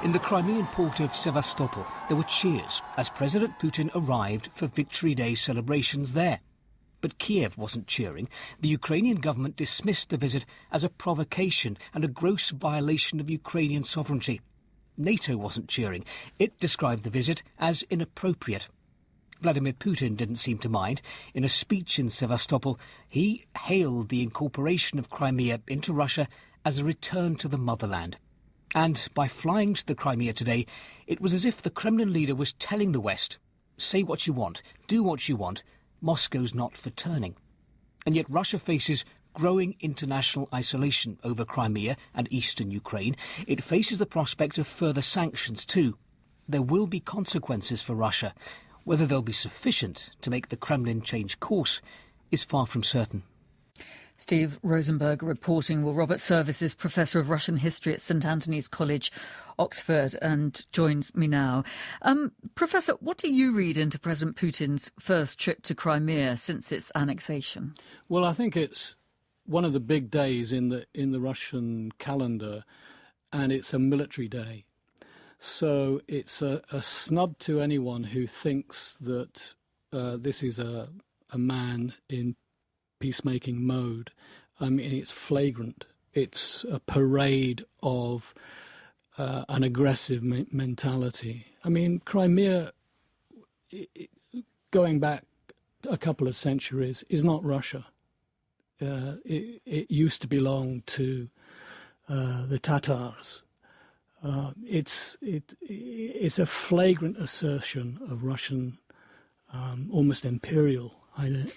In the Crimean port of Sevastopol, there were cheers as President Putin arrived for Victory Day celebrations there. But Kiev wasn't cheering. The Ukrainian government dismissed the visit as a provocation and a gross violation of Ukrainian sovereignty. NATO wasn't cheering. It described the visit as inappropriate. Vladimir Putin didn't seem to mind. In a speech in Sevastopol, he hailed the incorporation of Crimea into Russia as a return to the motherland. And by flying to the Crimea today, it was as if the Kremlin leader was telling the West, say what you want, do what you want, Moscow's not for turning. And yet Russia faces growing international isolation over Crimea and eastern Ukraine. It faces the prospect of further sanctions too. There will be consequences for Russia. Whether they'll be sufficient to make the Kremlin change course is far from certain. Steve Rosenberg reporting. Well, Robert Service is Professor of Russian History at St Antony's College, Oxford, and joins me now. Professor, what do you read into President Putin's first trip to Crimea since its annexation? Well, I think it's one of the big days in the Russian calendar, and it's a military day. So it's a snub to anyone who thinks that this is a man in peacemaking mode. I mean, it's flagrant. It's a parade of an aggressive mentality. I mean, Crimea, going back a couple of centuries, is not Russia. It used to belong to the Tatars. It's a flagrant assertion of Russian, almost imperial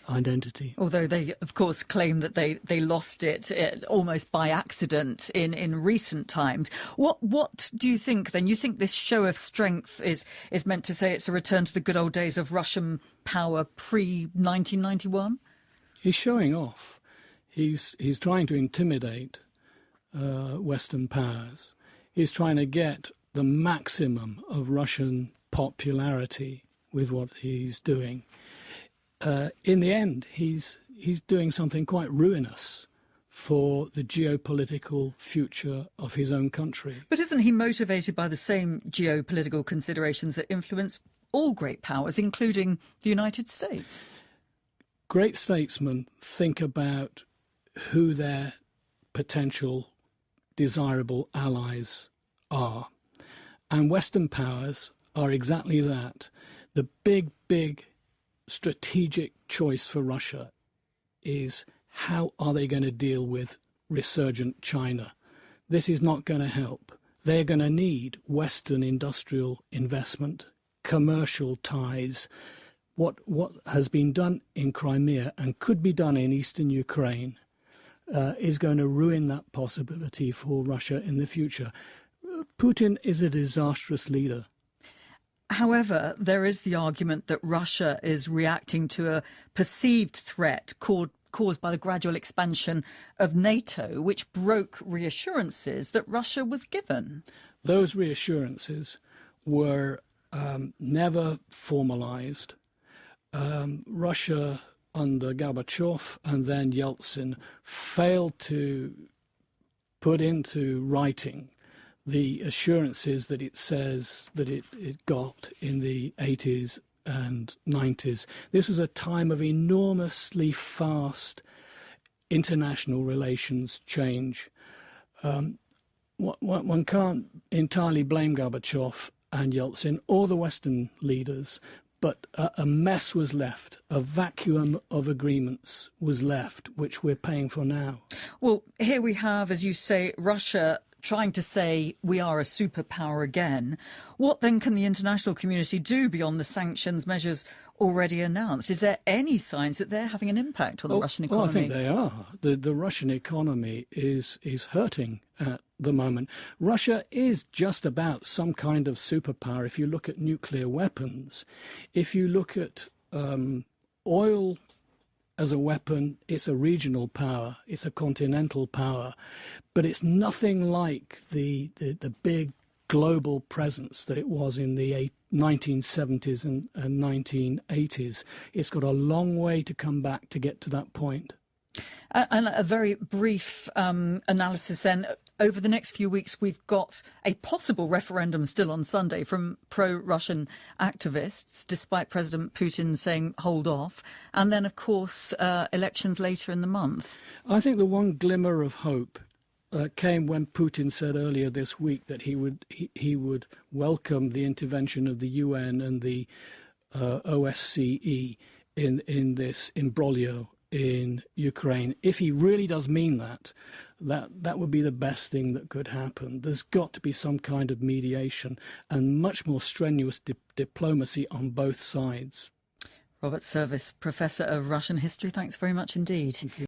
identity. Although they, of course, claim that they lost it almost by accident in recent times. What do you think, then? You think this show of strength is meant to say it's a return to the good old days of Russian power pre-1991? He's showing off. He's trying to intimidate Western powers. He's trying to get the maximum of Russian popularity with what he's doing. In the end, he's doing something quite ruinous for the geopolitical future of his own country. But isn't he motivated by the same geopolitical considerations that influence all great powers, including the United States? Great statesmen think about who their potential desirable allies are. And Western powers are exactly that. The big strategic choice for Russia is how are they going to deal with resurgent China. This is not going to help. They're going to need Western industrial investment, commercial ties. What has been done in Crimea and could be done in eastern Ukraine is going to ruin that possibility for Russia in the future. Putin is a disastrous leader. However, there is the argument that Russia is reacting to a perceived threat caused by the gradual expansion of NATO, which broke reassurances that Russia was given. Those reassurances were never formalized. Russia under Gorbachev and then Yeltsin failed to put into writing the assurances that it says that it got in the 80s and 90s. This was a time of enormously fast international relations change. One can't entirely blame Gorbachev and Yeltsin or the Western leaders, but a mess was left, a vacuum of agreements was left, which we're paying for now. Well, here we have, as you say, Russia trying to say we are a superpower again. What then can the international community do beyond the sanctions measures already announced? Is there any signs that they're having an impact on the Russian economy? Well, I think they are. The Russian economy is hurting at the moment. Russia is just about some kind of superpower. If you look at nuclear weapons, if you look at oil as a weapon, it's a regional power, it's a continental power, but it's nothing like the big global presence that it was in the 1970s and 1980s. It's got a long way to come back to get to that point. And a very brief analysis then. over the next few weeks, we've got a possible referendum still on Sunday from pro-Russian activists, despite President Putin saying hold off. And then, of course, elections later in the month. I think the one glimmer of hope came when Putin said earlier this week that he would welcome the intervention of the UN and the OSCE in this imbroglio in Ukraine. If he really does mean that would be the best thing that could happen. There's got to be some kind of mediation and much more strenuous diplomacy on both sides. Robert Service, Professor of Russian History, thanks very much indeed. Thank you.